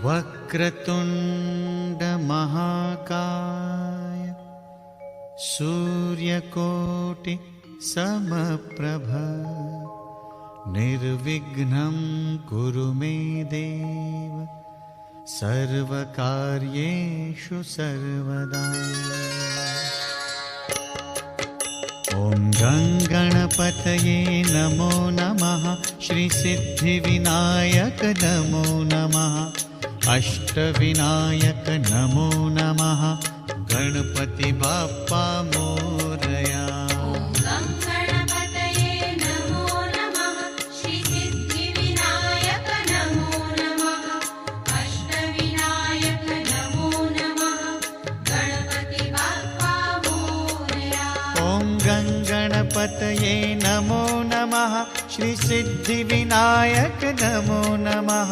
वक्रतुण्ड महाकाय सूर्यकोटि समप्रभ निर्विघ्नं कुरु मे देव सर्वकार्येषु सर्वदा। ॐ गणपतये नमो नमः। श्री सिद्धिविनायक नमो नमः। अष्टविनायक नमो नमः। गणपति बाप्पा मोरया। गणपतये नमो नमः। श्री सिद्धिविनायक नमो नमः। अष्टविनायक नमो नमः। गणपति बाप्पा मोरया। गणपतये नमो नमः। श्री सिद्धिविनायक नमो नमः।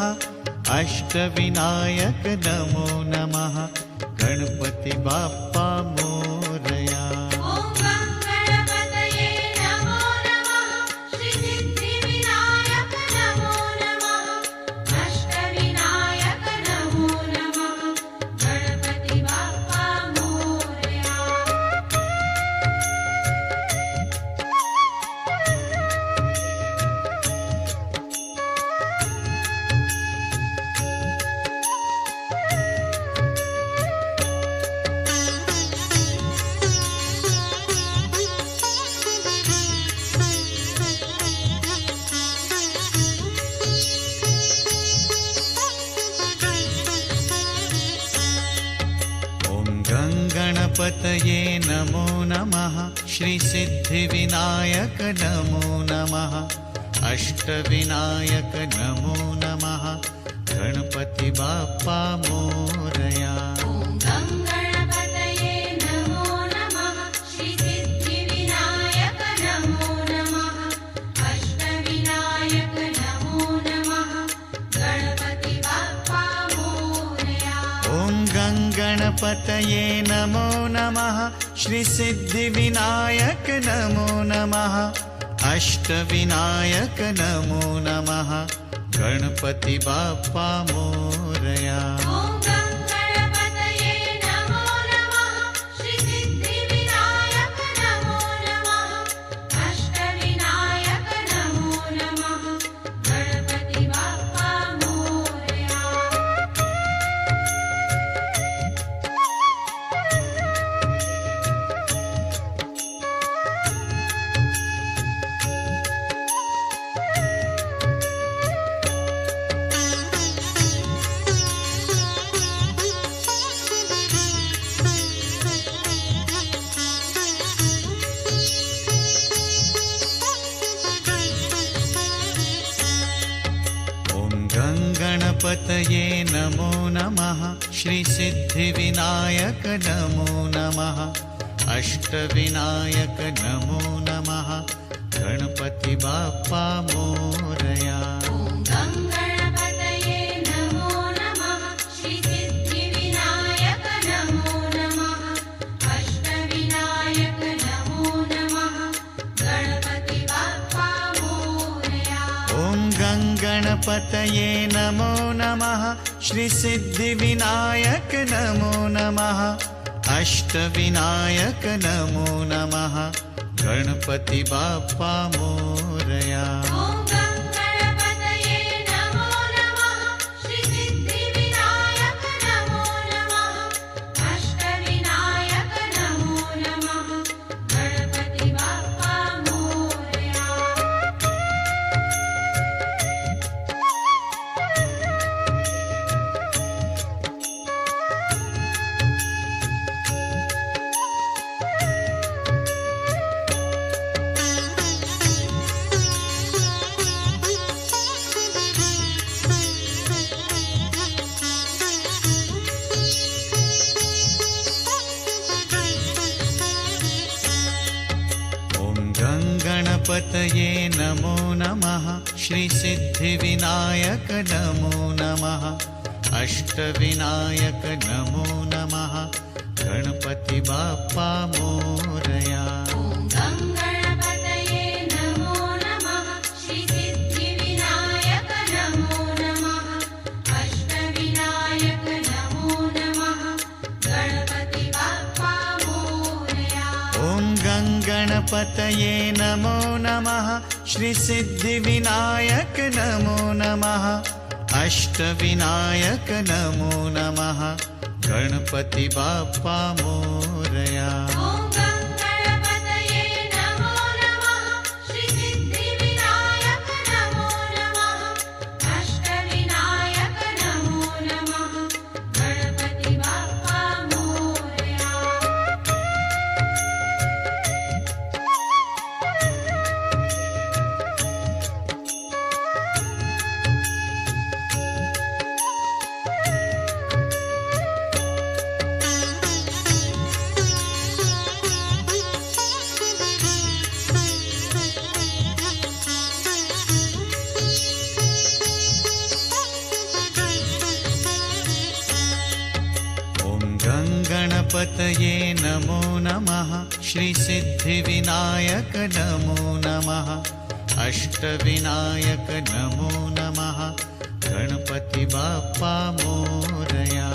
अष्टविनायक नमो नमः। गणपति बाप्पा मोरया। गणपतये नमो नमः। श्री सिद्धिविनायक नमो नमः। अष्टविनायक नमो नमः। गणपति बाप्पा मोरया। गणपतये नमो नमः। श्री सिद्धिविनायक नमो नमः। अष्टविनायक नमो नमः। गणपति बाप्पा मोरया। गणपतये नमो नमः। श्री सिद्धिविनायक नमो नमः। अष्टविनायक नमो नमः। गणपति बाप्पा मोरया। गणपतये नमो नमः। श्री सिद्धिविनायक नमो नमः। अष्टविनायक नमो नमः। गणपति बाप्पा मोरया। श्री सिद्धिविनायक नमो नमः। अष्टविनायक गणपतये नमो नमः श्रीसिद्धिविनायक नमो नमः अष्टविनायक नमो नमः गणपति बाप्पा मोरया। गणपतये नमो नमः श्रीसिद्धिविनायक नमो नमः अष्टविनायक नमो नमः गणपति बाप्पा मोरया।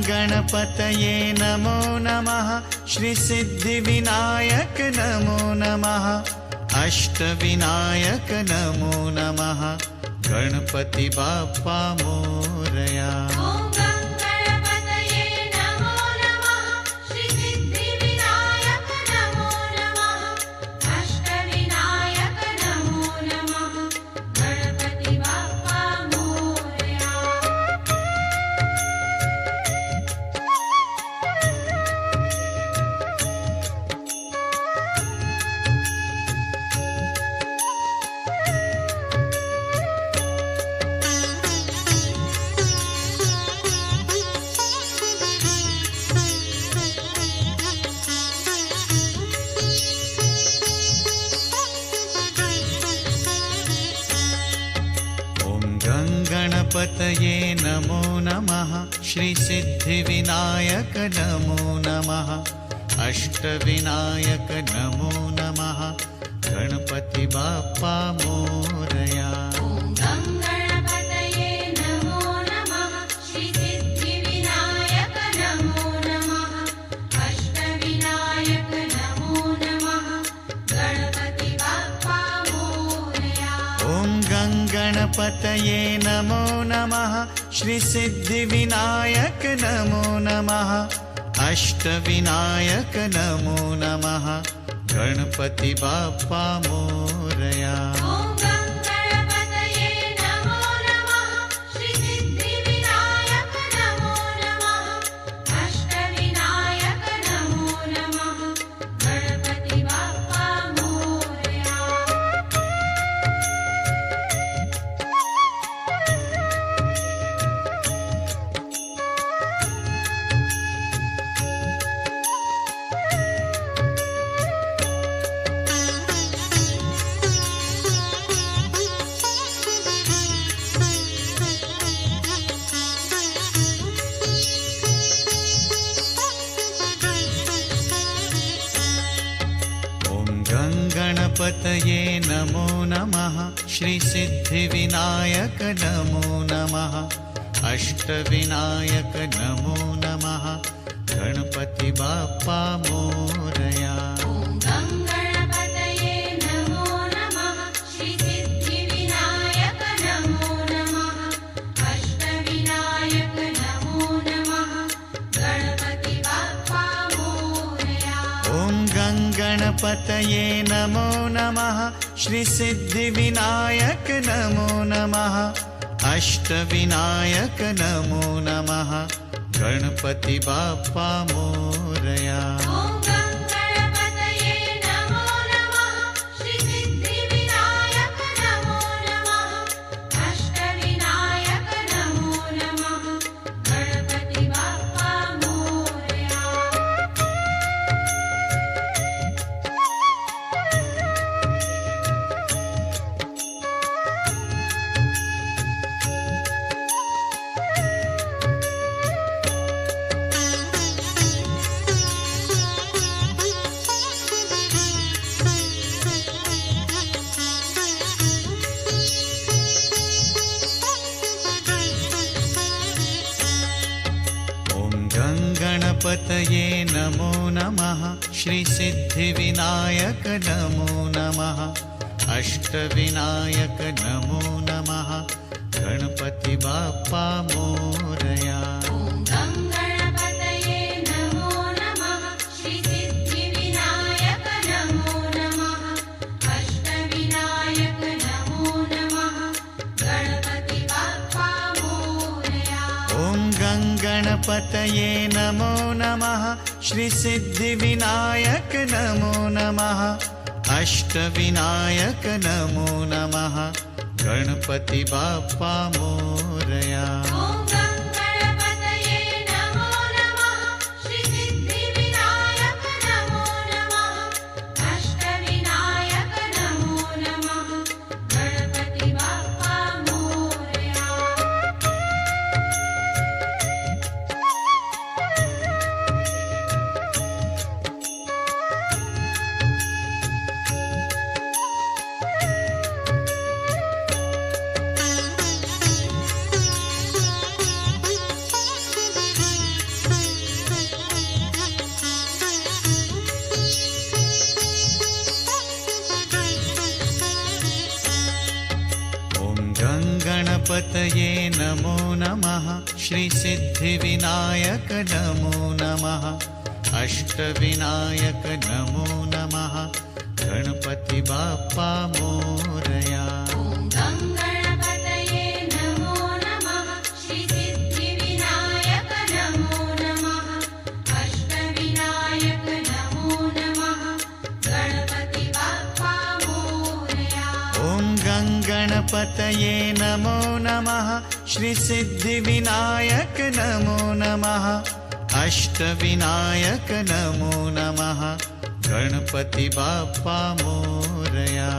गणपतये नमो नमः श्रीसिद्धिविनायक नमो नमः अष्टविनायक नमो नमः गणपति बाप्पा मोरया। गणपतये नमो नमः श्रीसिद्धिविनायक नमो नमः अष्टविनायक नमो नमः गणपति बाप्पा मोरया। गणपतये नमो नमः श्रीसिद्धिविनायक नमो नमः अष्टविनायक नमो नमः गणपति बाप्पा मोरया। गणपतये नमो नमः श्रीसिद्धिविनायक नमो नमः अष्टविनायक नमो नमः गणपति बाप्पा मोरया। गणपतये नमो नमः श्रीसिद्धिविनायक नमो नमः अष्टविनायक नमो नमः गणपति बाप्पा मोरया। गणपतये नमो नमः श्रीसिद्धिविनायक नमो नमः अष्टविनायक नमो नमः गणपति बाप्पा मोरया। गणपतये नमो नमः श्रीसिद्धिविनायक नमो नमः अष्टविनायक नमो नमः गणपति बाप्पा मोरया। गणपतये नमो नमः श्रीसिद्धिविनायक नमो नमः अष्टविनायक नमो नमः गणपति बाप्पा मोरया। गणपतये नमो नमः श्रीसिद्धिविनायक नमो नमः अष्टविनायक नमो नमः गणपति बाप्पा मोरया।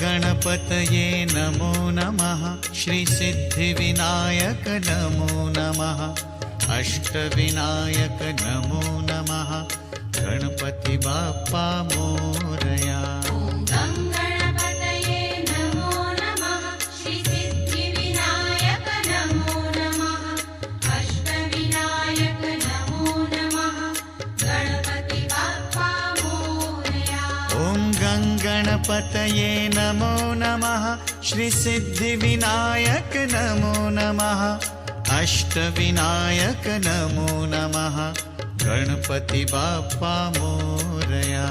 गणपतये नमो नमः श्रीसिद्धिविनायक नमो नमः अष्टविनायक नमो नमः गणपति बाप्पा मोरया। गणपतये नमो नमः श्रीसिद्धिविनायक नमो नमः अष्टविनायक नमो नमः गणपति बाप्पा मोरया।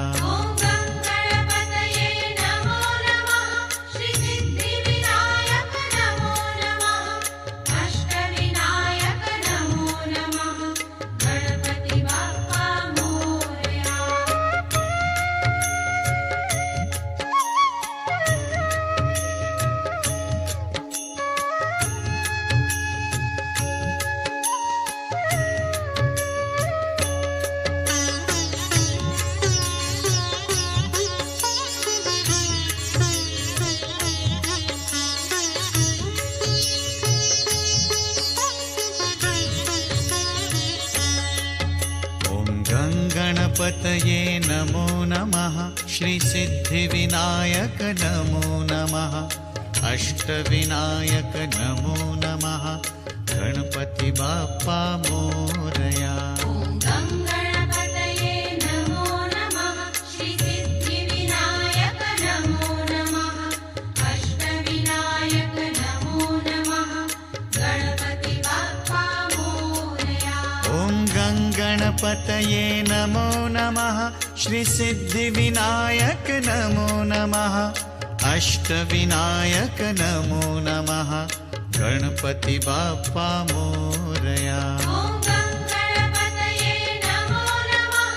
गणपतये नमो नमः श्रीसिद्धिविनायक नमो नमः अष्टविनायक नमो नमः गणपति बाप्पा मोरया। गणपतये नमो नमः श्रीसिद्धिविनायक नमो नमः अष्टविनायक नमो नमः गणपति बाप्पा मोरया। गणपतये नमो नमः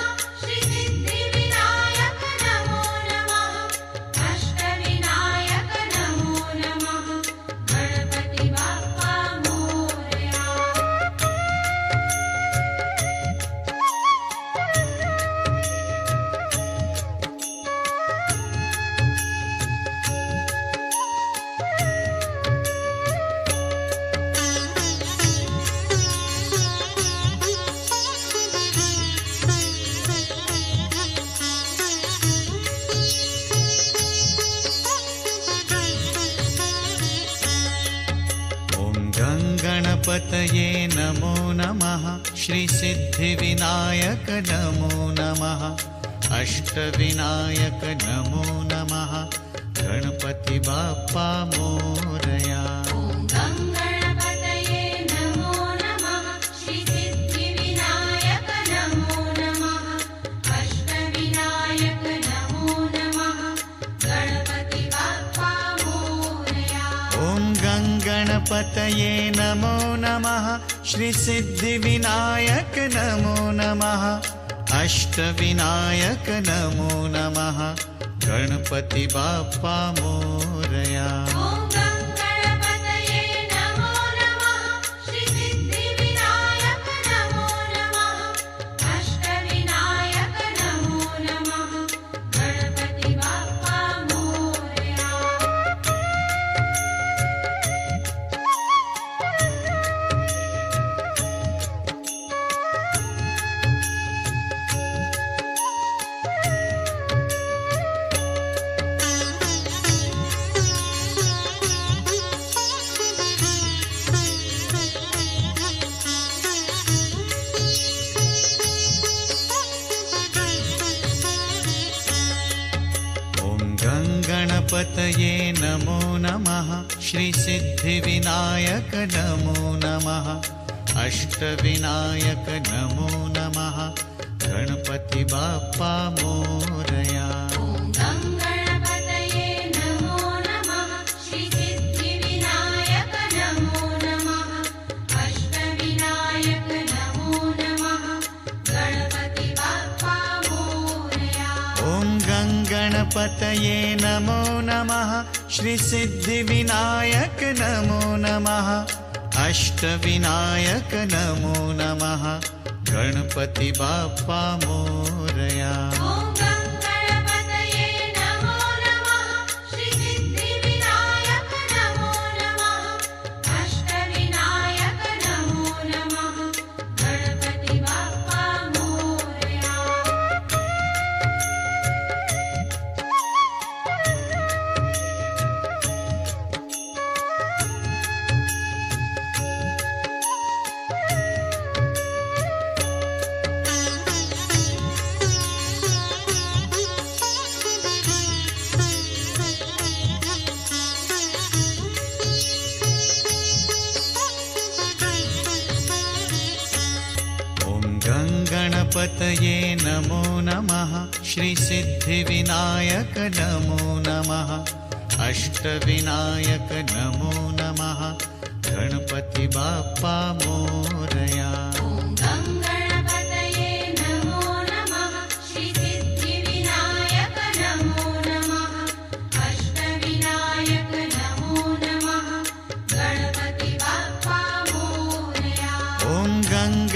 श्रीसिद्धिविनायक गङ्गणपतये नमो नमः श्रीसिद्धिविनायक नमो नमः अष्टविनायक नमो नमः गणपति बाप्पा मोरया। गणपतये नमो नमः श्रीसिद्धिविनायक नमो नमः अष्टविनायक नमो नमः गणपति बाप्पा मोरया। गणपतये नमो नमः श्रीसिद्धिविनायक नमो नमः अष्टविनायक नमो नमः गणपति बाप्पा मोरया। गणपतये नमो नमः श्रीसिद्धिविनायक नमो नमः अष्टविनायक नमो नमः गणपति बाप्पा मोरया। गणपतये नमो नमः श्रीसिद्धिविनायक नमो नमः अष्टविनायक नमो नमः गणपति बाप्पा मोरया।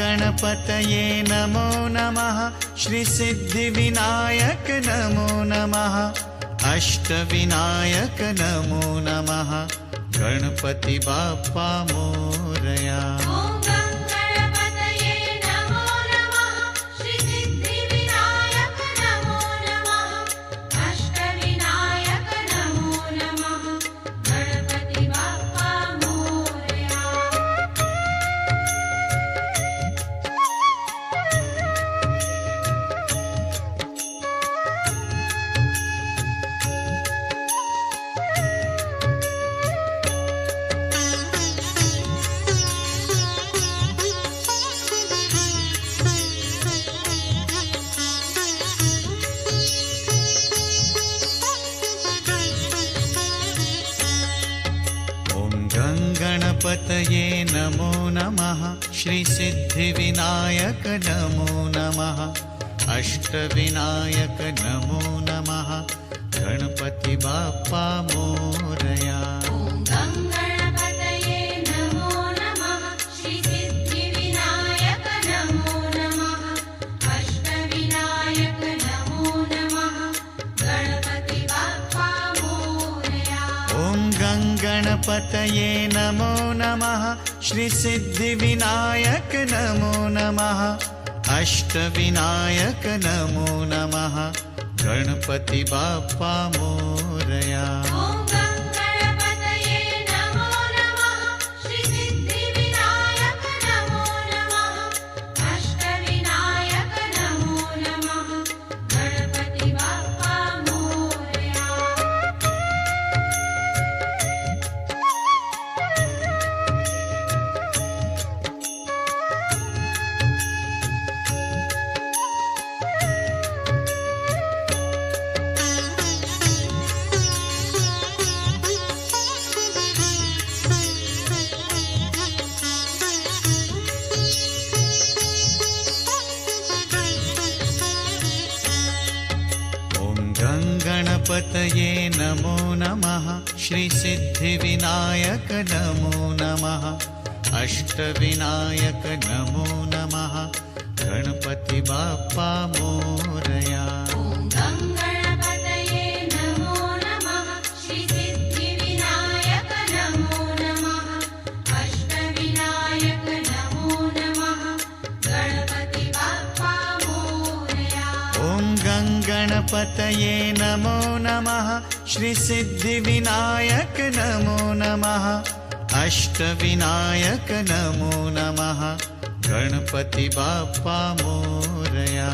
गणपतये नमो नमः श्रीसिद्धिविनायक नमो नमः अष्टविनायक नमो नमः गणपति बाप्पा मोरया। गणपतये नमो नमः श्रीसिद्धिविनायक नमो नमः अष्टविनायक नमो नमः गणपति बाप्पा मोरया। गणपतये नमो नमः श्रीसिद्धिविनायक नमो नमः अष्टविनायक नमो नमः गणपति बाप्पा मोरया। गणपतये नमो नमः श्रीसिद्धिविनायक गणपतये नमो नमः श्रीसिद्धिविनायक नमो नमः अष्टविनायक नमो नमः गणपति बाप्पा मोरया। गणपतये नमो नमः श्रीसिद्धिविनायक नमो नमः अष्टविनायक नमो नमः गणपति बाप्पा मोरया।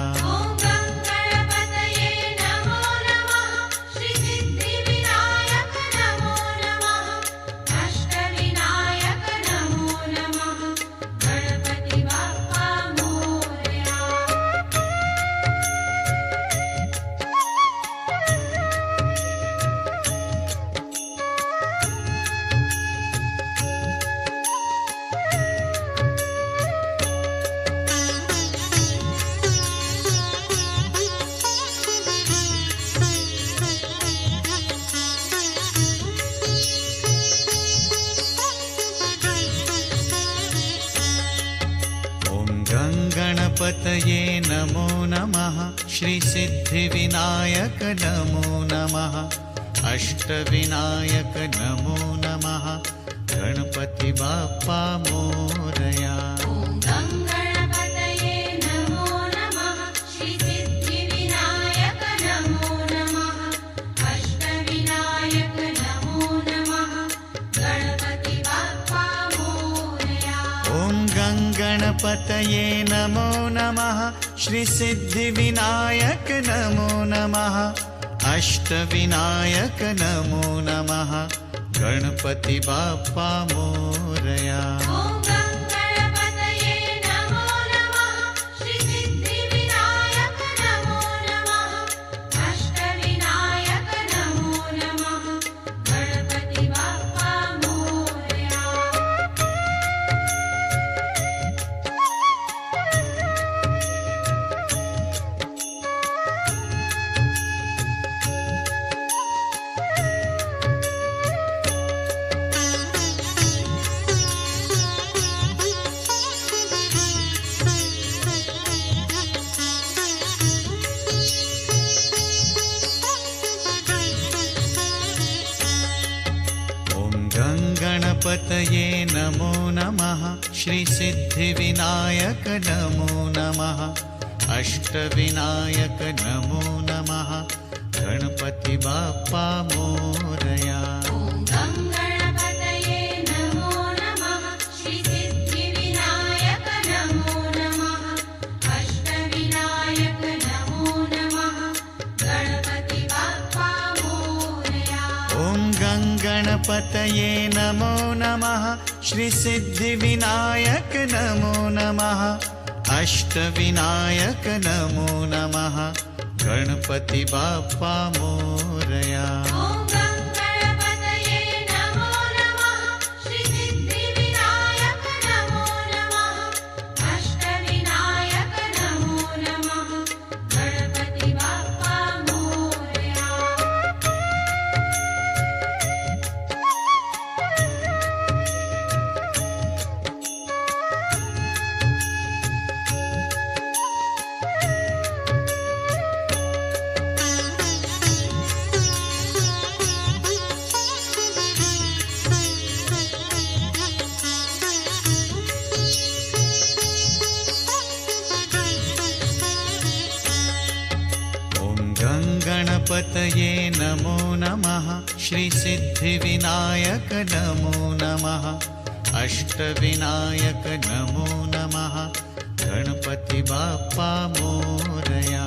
गणपतये नमो नमः श्रीसिद्धिविनायक नमो नमः अष्टविनायक नमो नमः गणपति बाप्पा मोरया। गणपतये नमो नमः श्रीसिद्धिविनायक नमो नमः अष्टविनायक नमो नमः गणपति बाप्पा मोरया। गणपतये नमो नमः श्रीसिद्धिविनायक नमो नमः अष्टविनायक नमो नमः गणपति बाप्पा मोरया। गणपतये नमो नमः श्रीसिद्धिविनायक नमो नमः अष्टविनायक नमो नमः गणपति बाप्पा मोरया। गणपतये नमो नमः श्रीसिद्धिविनायक नमो नमः अष्टविनायक नमो नमः गणपति बाप्पा मोरया।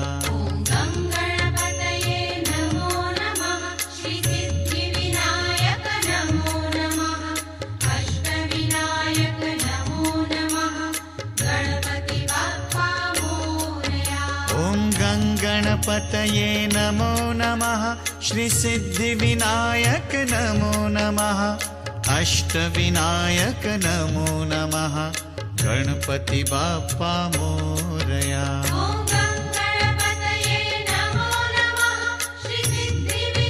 गणपतये नमो नमः श्रीसिद्धिविनायक नमो नमः अष्टविनायक नमो नमः गणपति बाप्पा मोरया। गणपतये नमो नमः श्रीसिद्धिविनायक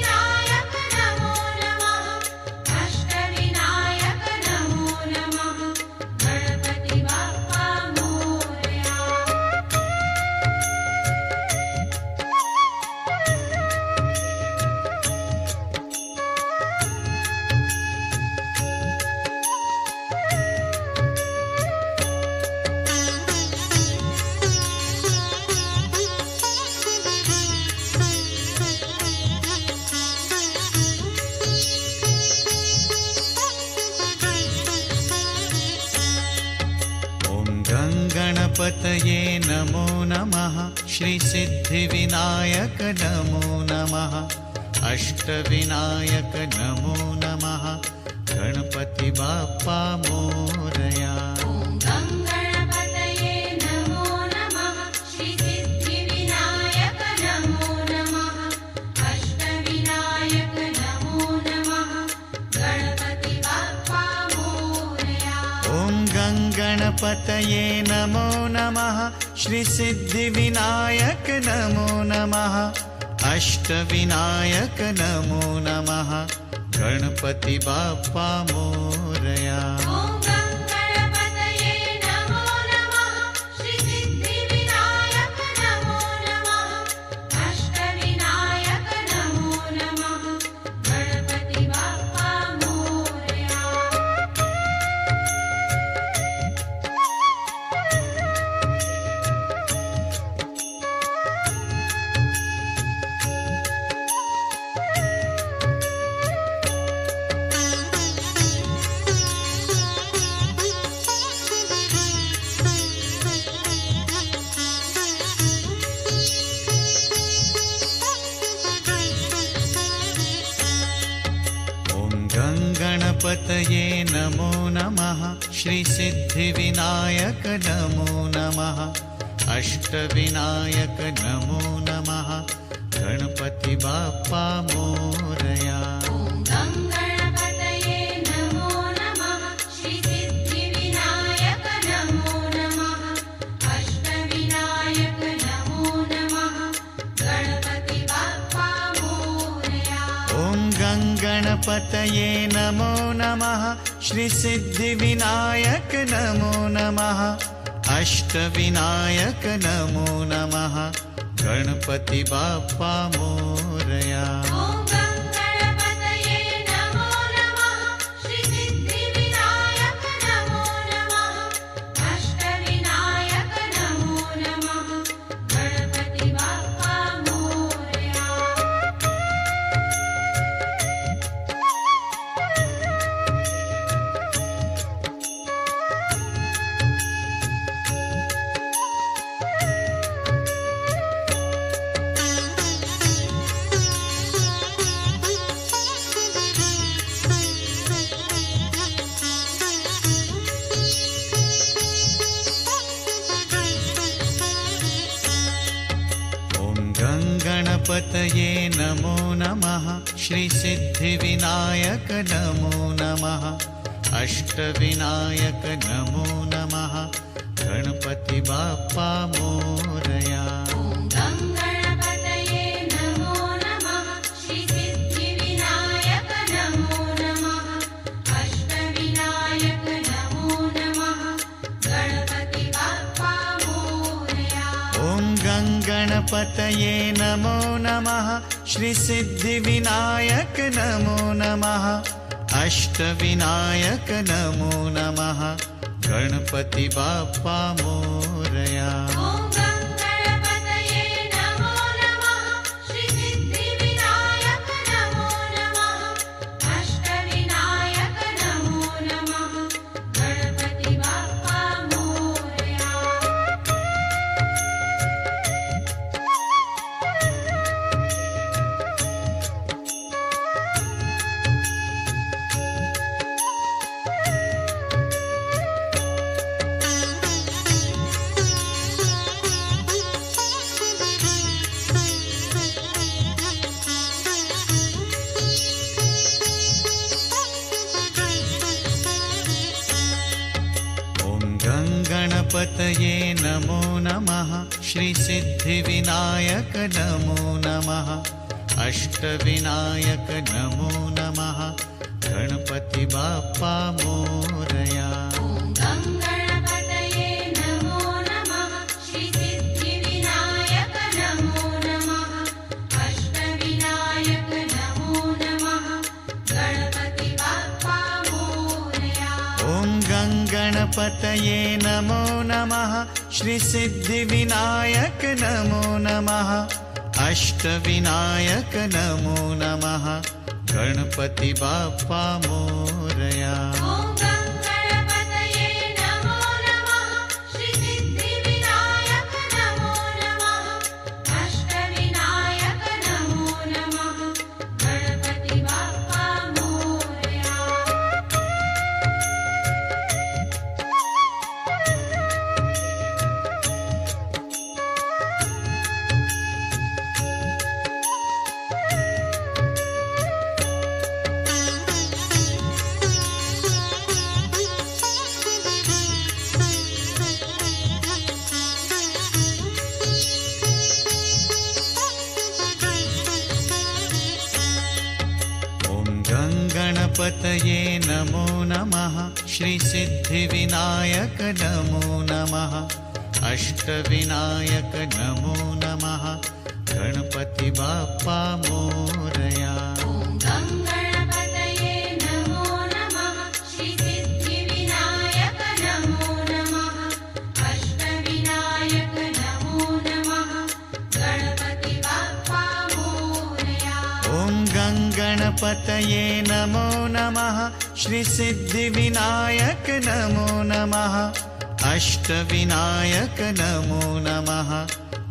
गङ्गणपतये नमो नमः श्रीसिद्धिविनायक नमो नमः अष्टविनायक नमो नमः गणपति बाप्पा मोरया। गङ्गणपतये नमो नमः श्रीसिद्धिविनायक नमो नमः अष्टविनायक नमो नमः गणपति बाप्पा मोरया। ॐ गङ्गणपतये नमो नमः श्रीसिद्धिविनायक नमो नमः अष्टविनायक नमो नमः गणपति बाप्पा मोरया। गङ्गणपतये नमो नमः श्रीसिद्धिविनायक नमो नमः अष्टविनायक नमो नमः गणपति बाप्पा मोरया। गणपतये नमो नमः श्रीसिद्धिविनायक नमो नमः अष्टविनायक नमो नमः गणपति बाप्पा मोरया। गङ्गणपतये नमो नमः श्रीसिद्धिविनायक नमो नमः अष्टविनायक नमो नमः गणपति बाप्पा मोरया। ॐ गङ्गणपतये नमो नमः श्रीसिद्धिविनायक नमो नमः अष्टविनायक नमो नमः गणपति बाप्पा मोरया। गङ्गणपतये नमो नमः श्रीसिद्धिविनायक नमो नमः अष्टविनायक नमो नमः गणपति बाप्पा मोरया। गणपतये नमो नमः श्रीसिद्धिविनायक नमो नमः अष्टविनायक नमो नमः गणपति बाप्पा मोरया। गङ्गणपतये नमो नमः श्रीसिद्धिविनायक नमो नमः अष्टविनायक नमो नमः गणपति बाप्पा मोरया। ॐ गङ्गणपतये नमो नमः श्रीसिद्धिविनायक नमो नमः अष्टविनायक नमो नमः गणपति बाप्पा मोरया। गङ्गणपतये नमो नमः श्रीसिद्धिविनायक नमो नमः अष्टविनायक नमो नमः गणपति बाप्पा मोरया। गणपतये नमो नमः श्रीसिद्धिविनायक नमो नमः अष्टविनायक नमो नमः गणपति बाप्पा मोरया। गङ्गणपतये नमो नमः श्रीसिद्धिविनायक नमो नमः अष्टविनायक नमो नमः गणपति बाप्पा मोरया। ॐ गङ्गणपतये नमो नमः श्रीसिद्धिविनायक नमो नमः अष्टविनायक नमो नमः गणपति बाप्पा मोरया। गङ्गणपतये नमो नमः गङ्गणपतये नमो नमः श्रीसिद्धिविनायक नमो नमः अष्टविनायक नमो नमः गणपति बाप्पा मोरया। ॐ गङ्गणपतये नमो नमः श्रीसिद्धिविनायक नमो नमः अष्टविनायक नमो नमः गणपति बाप्पा मोरया। ॐ गङ्गणपतये नमो नमः श्रीसिद्धिविनायक नमो नमः अष्टविनायक नमो नमः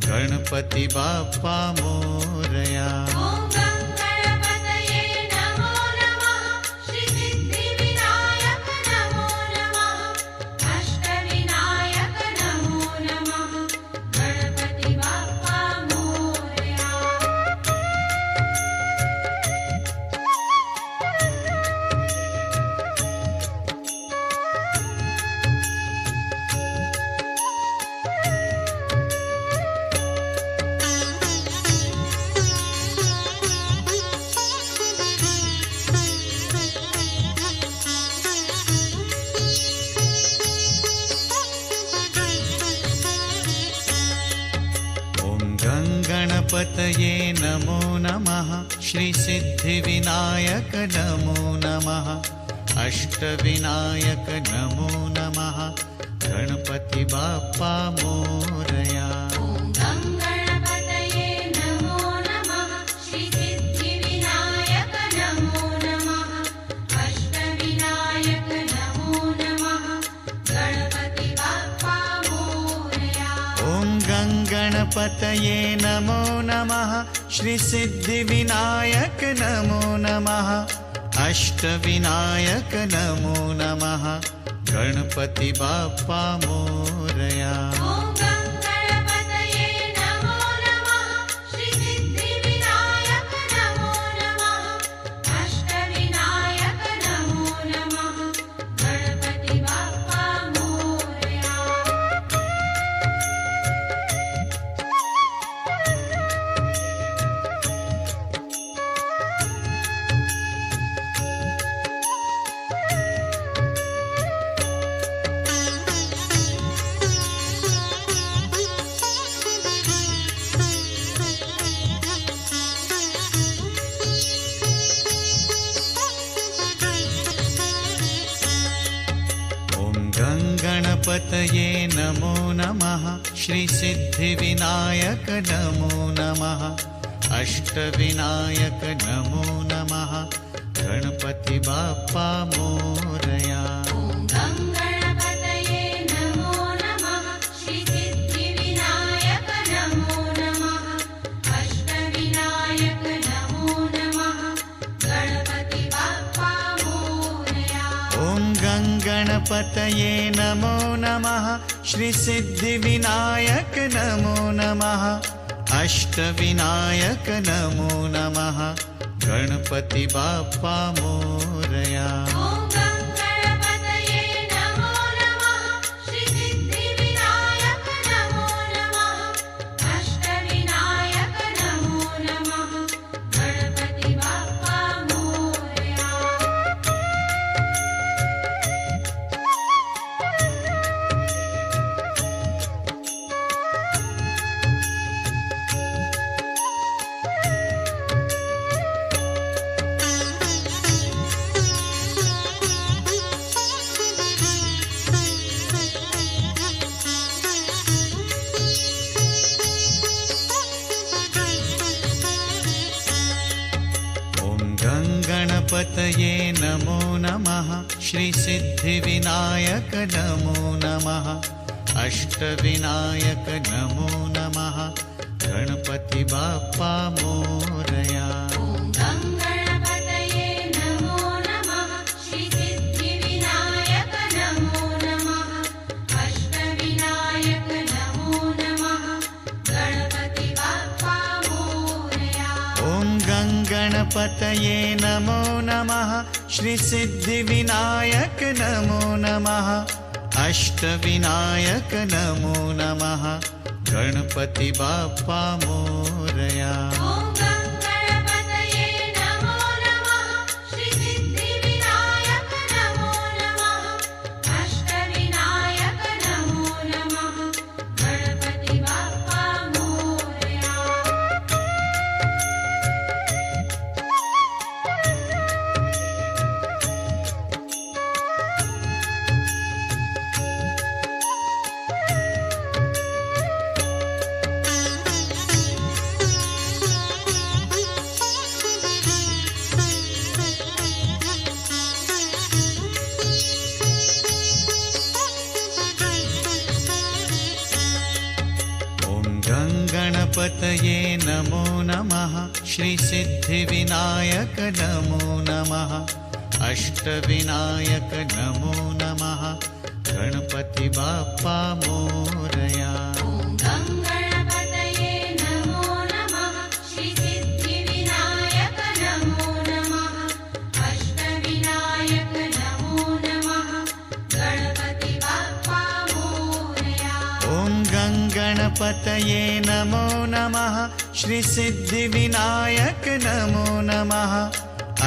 गणपति बाप्पा मोरया। ॐ गङ्गणपतये नमो नमः श्रीसिद्धिविनायक नमो नमः अष्टविनायक नमो नमः गणपति बाप्पा मोरया। गणपतये नमो नमः श्रीसिद्धिविनायक नमो नमः अष्टविनायक नमो नमः गणपति बाप्पा मोरया। ॐ गङ्गणपतये नमो नमः श्रीसिद्धिविनायक नमो नमः अष्टविनायक नमो नमः गणपति बाप्पा मोरया। ॐ गङ्गणपतये नमो नमः श्रीसिद्धिविनायक नमो नमः अष्टविनायक नमो नमः गणपति बाप्पा मोरया। ॐ गङ्गणपतये नमो नमः श्रीसिद्धिविनायक नमो नमः अष्टविनायक नमो नमः गणपति बाप्पा मोरया। गणपतये नमो नमः श्रीसिद्धिविनायक नमो नमः अष्टविनायक नमो नमः गणपति बाप्पा मोरया। ॐ गङ्गणपतये नमो नमः श्रीसिद्धिविनायक नमो नमः अष्टविनायक नमो नमः गणपति बाप्पा मोरया। ॐ गङ्गणपतये नमो नमः श्रीसिद्धिविनायक नमो नमः अष्टविनायक नमो नमः गणपति बाप्पा मोरया। ॐ गङ्गणपतये नमो नमः श्रीसिद्धिविनायक नमो नमः अष्टविनायक नमो नमः गणपति बाप्पा मोरया। गणपतये नमो नमः श्रीसिद्धिविनायक नमो नमः अष्टविनायक नमो नमः गणपति बाप्पा मोरया। ॐ गङ्गणपतये नमो नमः श्रीसिद्धिविनायक नमो नमः अष्टविनायक नमो नमः गणपति बाप्पा मोरया। ॐ गङ्गणपतये नमो नमः श्रीसिद्धिविनायक नमो नमः अष्टविनायक नमो नमः गणपति बाप्पा मोरया। ॐ गङ्गणपतये नमो नमः श्रीसिद्धिविनायक गङ्गणपतये नमो नमः श्रीसिद्धिविनायक नमो नमः अष्टविनायक नमो नमः गणपति बाप्पा मोरया ॐ गङ्गणपतये नमो नमः श्रीसिद्धिविनायक नमो नमः अष्टविनायक नमो नमः गणपति बाप्पा मोरया ॐ गङ्गणपतये नमो नमः श्रीसिद्धिविनायक नमो नमः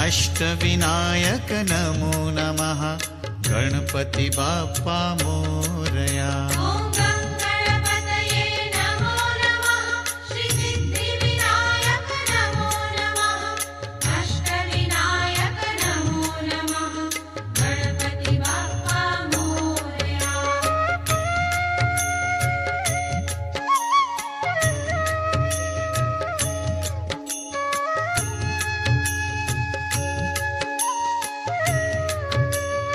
अष्टविनायक नमो नमः गणपति बाप्पा मोरया ॐ